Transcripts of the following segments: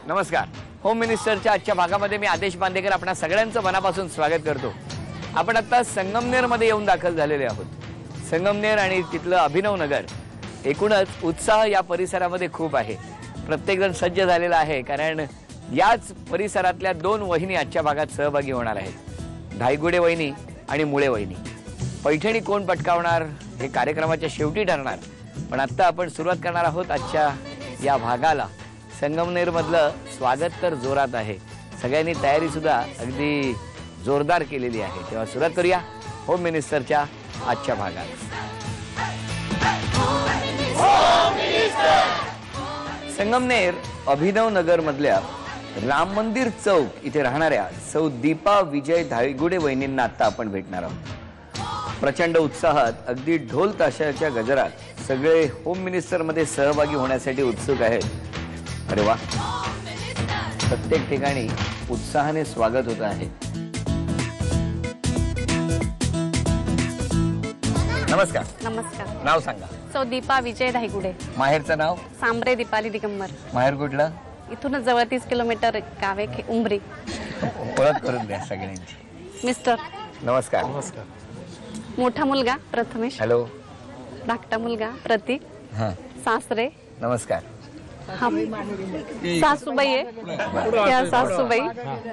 नमस्कार. होम मिनिस्टरच्या आजच्या भागामध्ये मी आदेश बांदेकर आपणा सगळ्यांचं मनापासून स्वागत करतो. आपण आता संगमनेरमध्ये येऊन दाखल झालेले आहोत. संगमनेर आणि तिथलं अभिनव नगर, एकूणच उत्साह या परिसरामध्ये खूप आहे. प्रत्येकजण सज्ज झालेला आहे, कारण याच परिसरातल्या 2 वहिनी आजच्या भागात सहभागी होणार आहेत. धायगुडे वहिनी आणि मुळे वहिनी. पैठणी कोण पटकावणार हे कार्यक्रमाच्या शेवटी ठरणार, पण आत्ता आपण सुरुवात करणार आहोत आजच्या या भागाला. संगमनेरमधलं स्वागत तर जोरात आहे, सगळ्यांनी तयारी सुद्धा अगदी जोरदार केलेली आहे. तेव्हा सुरुवात करूया होम मिनिस्टरच्या आजच्या भागात. संगमनेर अभिनव नगर मधल्या राम मंदिर चौक इथे राहणाऱ्या सौ दीपा विजय धायगुडे वहिनींना आता आपण भेटणार आहोत. प्रचंड उत्साहात अगदी ढोल ताशाच्या गजरात सगळे होम मिनिस्टर मध्ये सहभागी होण्यासाठी उत्सुक आहेत. अरे वा, प्रत्येक ठिकाणी उत्साहाने स्वागत होत आहे. नमस्कार. नमस्कार. नाव सांगा. सौ दीपा विजय धायगुडे. माहेरचं नाव? सांबरे दीपाली दिगंबर. माहेर कुठलं? इथूनच जवळ 30 किलोमीटर गाव आहे उमरी. ओळख करून द्या सगळ्यांची. मिस्टर. नमस्कार. मोठा मुलगा प्रथमेश. हॅलो. धाकटा मुलगा प्रतीक. हां. सासरे. नमस्कार. सासूबाई आहे. त्या सासूबाई.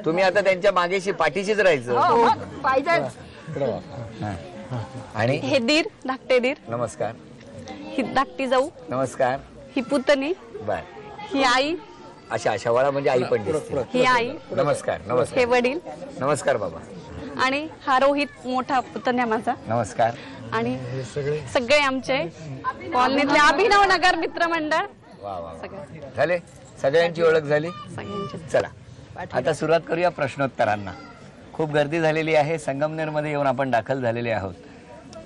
तुम्ही आता त्यांच्या मागेशी पाठीशीच राहायचं. आणि हे दीर, धाकटे दीर. नमस्कार. ही धाकटी जाऊ. नमस्कार. ही पुतणी. बर. ही आई. अशा वाळा म्हणजे आई पण दिसते. ही आई. नमस्कार. हे नमस्कार. वडील. नमस्कार बाबा. आणि हा रोहित, मोठा पुतण्या माझा. नमस्कार. आणि सगळे आमचे कॉलनीतले अभिनव नगर मित्रमंडळ. वा वा. सगळे झाले, सगळ्यांची ओळख झाली. सगळ्यांचे. चला आता सुरुवात करूया प्रश्नोत्तरांना. खूप गर्दी झालेली आहे. संगमनेरमध्ये येऊन आपण दाखल झालेले आहोत.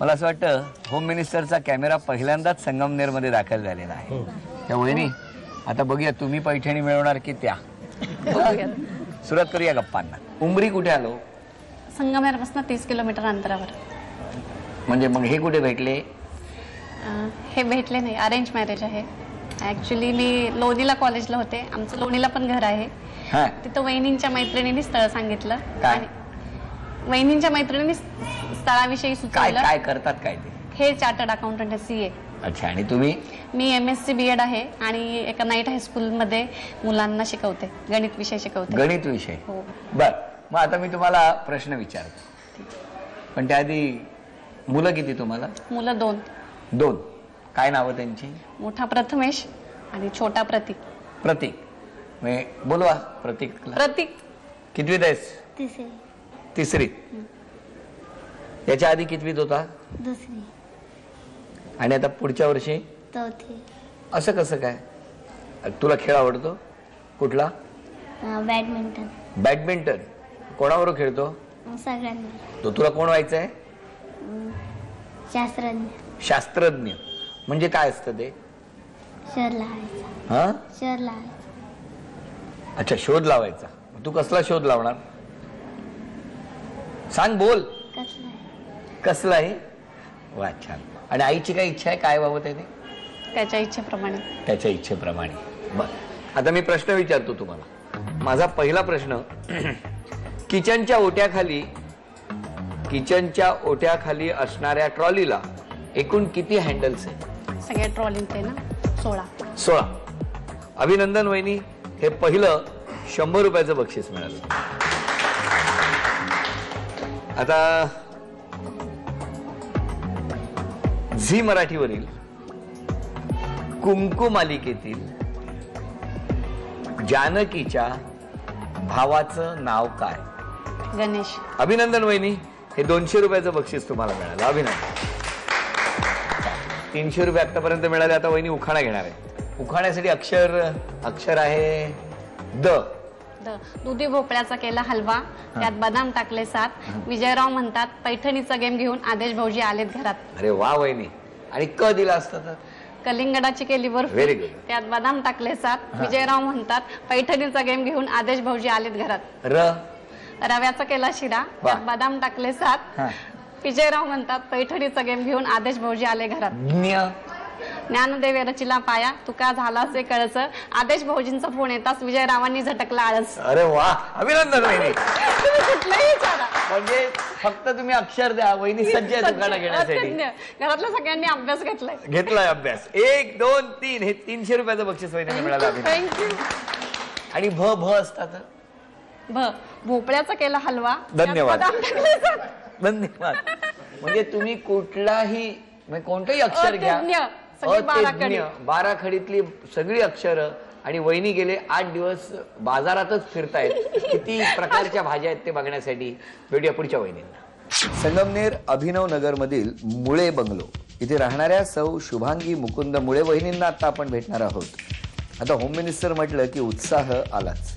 मला असं वाटतं होम मिनिस्टरचा कॅमेरा पहिल्यांदाच संगमनेरमध्ये दाखल झालेला आहे. त्या वहिनी, आता बघूया तुम्ही पैठणी मिळवणार की त्या. सुरुवात करूया गप्पांना. उमरी कुठे आलो? संगमनेरपासून 30 किलोमीटर अंतरावर. म्हणजे मग हे कुठे भेटले? हे भेटले नाही, अरेंज मॅरेज आहे. ऍक्च्युली मी लोणीला कॉलेजला होते. आमचं लोणीला पण घर आहे. हा. तिथं वहिनींच्या मैत्रिणींनी स्थळ सांगितलं. काय? आणि वहिनींच्या मैत्रिणींनी स्थळाविषयी काय सुचवलं. काय करतात काय ते? हे चार्टर्ड अकाउंटंट आहे, CA. अच्छा. आणि तुम्ही? मी MSc B.Ed आहे आणि एका नाईट हायस्कूलमध्ये मुलांना शिकवते, गणित विषय शिकवते. गणित विषय? हो. बर. मग आता मी तुम्हाला प्रश्न विचारतो, पण त्याआधी मुलं किती तुम्हाला? मुलं 2. 2. काय नावं त्यांची? मोठा प्रथमेश आणि छोटा प्रतीक. प्रतीक. बोलवा प्रतीकला. प्रतीक कितवीत आहेस? तिसरी. याच्या आधी कितवीत होता? 2री. आणि आता पुढच्या वर्षी 4थी. असं कसं काय? तुला खेळ आवडतो कुठला? बॅडमिंटन. बॅडमिंटन. कोणाबरोबर खेळतो? सगळ्यांना. तो तुला कोण व्हायचं आहे? शास्त्रज्ञ. शास्त्रज्ञ म्हणजे काय असतं ते? शर लावायचा. हा. शर लावायचा. अच्छा, शोध लावायचा. तू कसला शोध लावणार? सांग, बोल. कसला? कसला आहे? वा, छान. आणि आईची काय इच्छा आहे? काय बाबत आहे ते? त्याच्या इच्छेप्रमाणे. त्याच्या इच्छेप्रमाणे. बर. आता मी प्रश्न विचारतो तुम्हाला. माझा पहिला प्रश्न, किचनच्या ओट्याखाली असणाऱ्या ट्रॉलीला एकूण किती हँडल्स आहेत? सगळ्या ट्रॉलींचे ना 16. 16. अभिनंदन वहिनी, हे पहिलं 100 रुपयाचं बक्षीस मिळालं. आता झी मराठीवरील कुंकू मालिकेतील जानकीच्या भावाचं नाव काय? गणेश. अभिनंदन वहिनी, हे 200 रुपयाचं बक्षीस तुम्हाला मिळालं. अभिनंदन. 300 रुपये आतापर्यंत मिळाले. आता वहिनी उखाणा घेणार आहे. उखाण्यासाठी अक्षर आहे द. दुधी भोपळ्याचा केला हलवा, त्यात बदाम टाकले 7. विजयराव म्हणतात पैठणीचा गेम घेऊन आदेश भाऊजी आलेत घरात. अरे वा वहिनी. आणि क दिला असता तर? कलिंगडाची केली बर्फी, व्हेरी गुड. त्यात बदाम टाकले 7. विजयराव म्हणतात पैठणीचा गेम घेऊन आदेश भाऊजी आलेत घरात. र. रव्याचा केला शिरा, त्यात बदाम टाकले 7. विजयराव म्हणतात पैठणीचा गेम घेऊन आदेश भाऊजी आले घरात. ज्ञ. ज्ञानदेव रचिला पाया तुका झालाचे कळस. आदेश भाऊजींचा फोन येताच विजयरावांनी झटकला आळस. अरे वा, अभिनंदन वहिनी. तुम्ही कुठलंही विचारा. म्हणजे फक्त तुम्ही अक्षर द्या, वहिनी सज्ज आहे दुकाना घेण्यासाठी. अत्यंत. घरातल्या सगळ्यांनी अभ्यास घेतलाय. घेतलाय अभ्यास. 1 2 3 हे 300 रुपयाचं बक्षीस वहिनीला मिळालं. अभिनंदन. थँक्यू. आणि भ असतात. भोपळ्याचा केला हलवा. धन्यवाद. त्यात बदाम टाकले सात. धन्यवाद. म्हणजे तुम्ही कुठलाही म्हणजे कोणतंही अक्षर घ्या, अतज्ञ. सगळी 12 खडी. 12 खडीतली सगळी अक्षरं. आणि वहिनी गेले 8 दिवस बाजारातच फिरतायत किती प्रकारच्या भाज्या आहेत ते बघण्यासाठी. भेटूया पुढच्या वहिनींना. संगमनेर अभिनव नगर मधील मुळे बंगलो इथे राहणाऱ्या सौ शुभांगी मुकुंद मुळे वहिनींना आता आपण भेटणार आहोत. आता होम मिनिस्टर म्हटलं की उत्साह आलाच.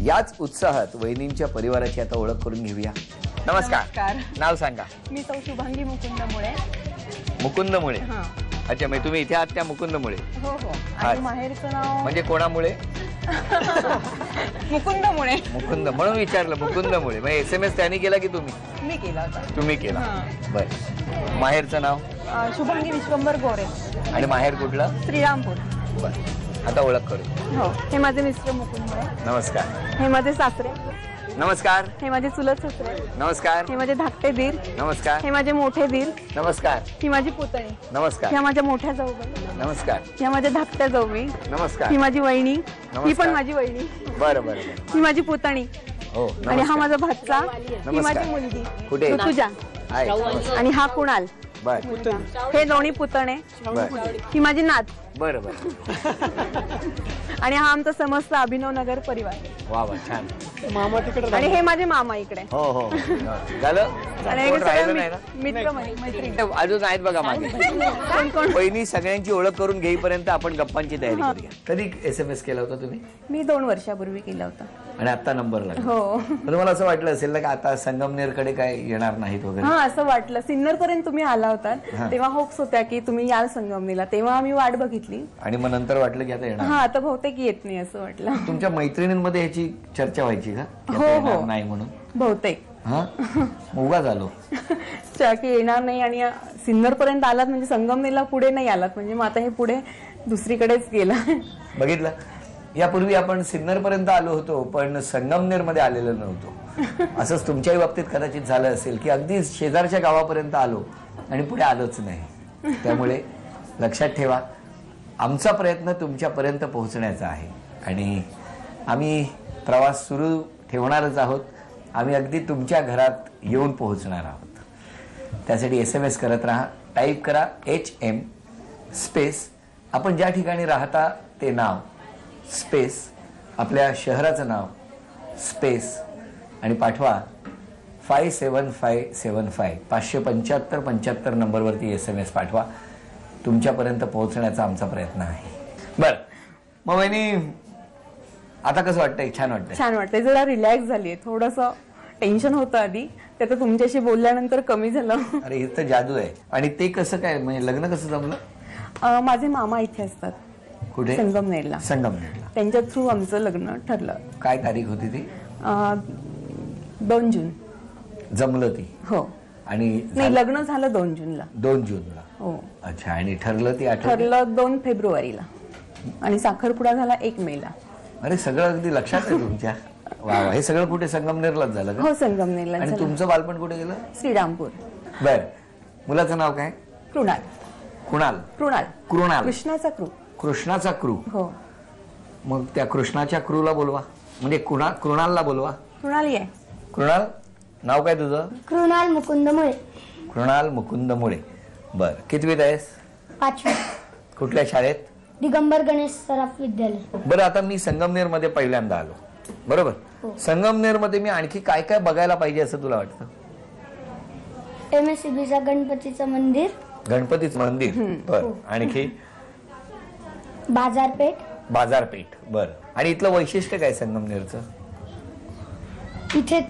याच उत्साहात वहिनींच्या परिवाराची आता ओळख करून घेऊया. नमस्कार. नाव सांगा. मी सौ शुभांगी मुकुंदमुळे. मुकुंदमुळे. अच्छा, म्हणजे तुम्ही इथे आहात त्या मुकुंदमुळे. हो हो. आणि माहेरचं नाव म्हणजे कोणामुळे? मुकुंदमुळे. मुकुंद म्हणून विचारलं. मुकुंदमुळे म्हणजे SMS त्यांनी केला की तुम्ही? मी केला होता. तुम्ही केला. बर. माहेरचं नाव? शुभांगी विश्वंभर गोरे. आणि माहेर कुठलं? श्रीरामपूर. बर. आता ओळख करू. हो. हे माझे मिस्टर मुकुंदमुळे. नमस्कार. हे माझे सासरे. नमस्कार. हे माझे चुलत सासरे. नमस्कार. हे माझे धाकटे दीर. नमस्कार. हे माझे मोठे दीर. नमस्कार. ही माझी पुतणी. नमस्कार. ह्या माझ्या मोठ्या जाऊबाई. नमस्कार. ह्या माझ्या धाकट्या जाऊबाई. नमस्कार. ही माझी वहिनी. ही पण नमस्कार. माझी वहिनी. बरं बरं. ही माझी पुतणी. हो. आणि हा नमस्कार. माझा भाचा. ही नमस्कार. माझी मुलगी कुठे? ऋतुजा. आहे. नमस्कार. आणि हा कुणाल. बर. हे दोन्ही पुतणे. बर. ही माझी नात. बरं बरं. आणि हा आमचा समस्त अभिनव नगर परिवार. वा वा, छान. आणि हे माझे मामा इकडे. हो हो. झालं. आणि हे कोण सगळे राहिलं नाही ना? मित्र मैत्रिणी. अजून आहेत बघा मागे. कोण कोण. वहिनी सगळ्यांची ओळख करून घेईपर्यंत आपण गप्पांची तयारी करूया. कधी SMS केला होता तुम्ही? मी 2 वर्षापूर्वी केला होता. आणि आता नंबर लागला. हो. पण तुम्हाला असं वाटलं असेल ना की आता संगमनेरकडे काय येणार नाहीत वगैरे? हा, असं वाटलं. सिन्नर पर्यंत तुम्ही आला होता तेव्हा होप्स होत्या की तुम्ही याल संगमनेरला. तेव्हा आम्ही वाट बघितली. आणि मग नंतर वाटलं की आता येणार. हा, आता बहुतेक येत नाही असं वाटलं. तुमच्या मैत्रिणींमध्ये ह्याची चर्चा व्हायची का की आता हो, येणार हो. नाही म्हणून? बहुतेक. हा, उगा झालो. की येणार नाही. आणि सिन्नर पर्यंत आलात म्हणजे संगमनेरला पुढे नाही आलात म्हणजे मग आता हे पुढे दुसरीकडेच गेला. बघितलं. यापूर्वी आपण सिन्नर पर्यंत आलो होतो पण संगमनेर मध्ये आलेलो नव्हतो. असंच तुमच्याही बाबतीत कदाचित झालं असेल की अगदी शेजारच्या गावापर्यंत आलो आणि पुढे आलोच नाही. त्यामुळे लक्षात ठेवा, आमचा प्रयत्न तुमच्यापर्यंत पोहोचण्याचा आहे आणि आम्ही प्रवास सुरू ठेवणारच आहोत. आम्ही अगदी तुमच्या घरात येऊन पोहोचणार आहोत. त्यासाठी SMS करत राहा. टाईप करा HM स्पेस आपण ज्या ठिकाणी राहता ते नाव स्पेस आपल्या शहराचं नाव स्पेस आणि पाठवा 57575 575 नंबरवरती SMS पाठवा. तुमच्यापर्यंत पोहोचण्याचा आमचा प्रयत्न आहे. बरं, मग वहिनी आता कसं वाटतंय? छान वाटतंय. छान वाटतंय. जरा रिलॅक्स झालीये. थोडंसं टेन्शन होतं आधी, ते तर तुमच्याशी बोलल्यानंतर कमी झालं. अरे हे तर जादू आहे. आणि ते कसं काय म्हणजे लग्न कसं जमलं? माझे मामा इथे असतात. कुठे? संगमनेरला. संगमनेरला. त्यांच्या थ्रू आमचं लग्न ठरलं. काय तारीख होती ती? 2 जून. जमलं ती? हो. आणि नाही, लग्न झालं 2 जूनला. 2 जूनला. हो. अच्छा. आणि ठरलं ती आठवण? ठरलं 2 फेब्रुवारीला आणि साखरपुडा झाला 1 मेला. अरे सगळं अगदी लक्षात आहे तुमच्या. वा वा. हे सगळं कुठे संगमनेरलाच झालं का? हो, संगमनेरला. आणि तुमचं बालपण कुठे गेलं? श्रीरामपूर. बर. मुलाचं नाव काय? कृणाल. कुणाल. कृणाल. कृणाल. कृष्णाचा क्रू. कृष्णाचा क्रू. हो. मग त्या कृष्णाच्या क्रूला बोलवा. म्हणजे कृणालला बोलवा. कृणाल ये. कृणाल, नाव काय तुझं? कृणाल मुकुंद मुळे. कृणाल मुकुंद मुळे. बर. कितवीत आहेस? 5वी. कुठल्या शाळेत? दिगंबर गणेश सराफ विद्यालय. बरं, आता मी संगमनेर मध्ये पहिल्यांदा आलो, बरोबर? संगमनेर मध्ये मी आणखी काय काय बघायला पाहिजे असं तुला वाटतं? MSCBचा गणपतीचं मंदिर. गणपतीचं मंदिर. बर. आणखी? बाजारपेठ. बाजारपेठ. बर. आणि इथलं वैशिष्ट्य काय संगमनेरचं? इथे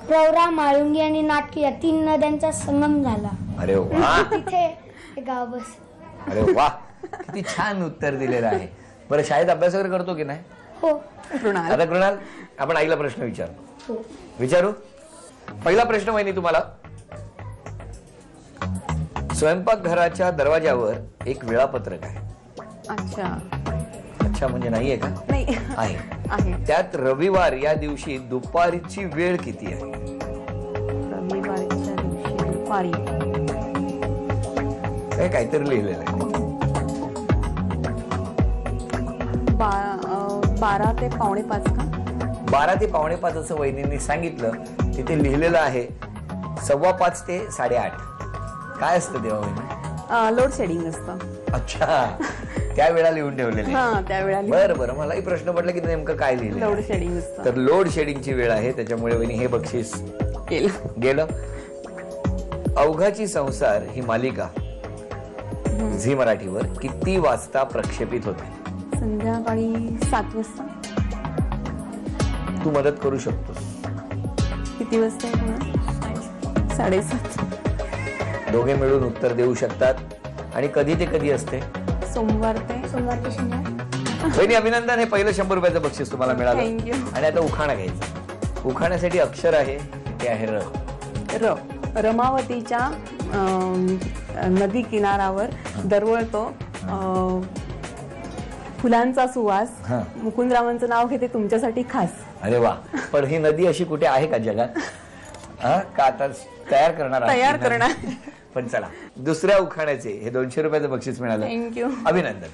प्रवरा, माळुंगी आणि नाटकी या 3 नद्यांचा संगम झाला. अरे वा. तिथे हे गाव बस. अरे वा, किती छान उत्तर दिलेलं आहे. बरं, शाळेत अभ्यास वगैरे करतो की नाही? हो. कृणाल. आता कृणाल, आपण आईला प्रश्न विचारू. विचारू. पहिला प्रश्न वहिनी तुम्हाला. स्वयंपाकघराच्या दरवाजावर एक वेळापत्रक आहे. अच्छा. अच्छा म्हणजे नाहीये का? नाही आहे. आहे. त्यात रविवार या दिवशी दुपारीची वेळ किती आहे? रविवारच्या दिवशी दुपारी हे काहीतरी लिहिलेलं आहे. 12 ते 4:45 का? 12 ते 4:45 असं वहिनींनी सांगितलं. तिथे लिहिलेलं आहे 5:15 ते 8:30. काय असतं तेव्हा वहिनी? लोड शेडिंग असतं. अच्छा, त्या वेळा लिहून ठेवलेले. हा, त्यावेळेला बरं बरं, मलाही प्रश्न पडला की नेमकं काय लिहिलं. लोड शेडिंग असतं. तर लोड शेडिंगची वेळ आहे, त्याच्यामुळे वहिनी हे बक्षीस केलं. गेलं. अवघाची संसार ही मालिका झी मराठीवर किती वाजता प्रक्षेपित होते? संध्याकाळी 7 वाजता. तू मदत करू शकतोस. किती वाजता आहे पुन्हा? 7:30. दोघे मिळून उत्तर देऊ शकतात. आणि कधी ते कधी असते? सोमवार ते शनिवार. वहिनी अभिनंदन, हे पहिलं 100 रुपयाचं बक्षीस तुम्हाला मिळालं. थँक्यू. आणि आता उखाणा घ्यायचा. उखाण्यासाठी अक्षर आहे, ते आहे र. रमावतीच्या नदी किनारावर दरवळतो फुलांचा सुवास. हा. मुकुंदरावांचं नाव घेते तुमच्यासाठी खास. अरे वा, पण ही नदी अशी कुठे आहे का जगात? हा, का आता तयार करणार आहात? तयार करणार. पण चला, दुसऱ्या उखाण्याचे हे 200 रुपयाचं बक्षीस मिळालं. थँक्यू. अभिनंदन.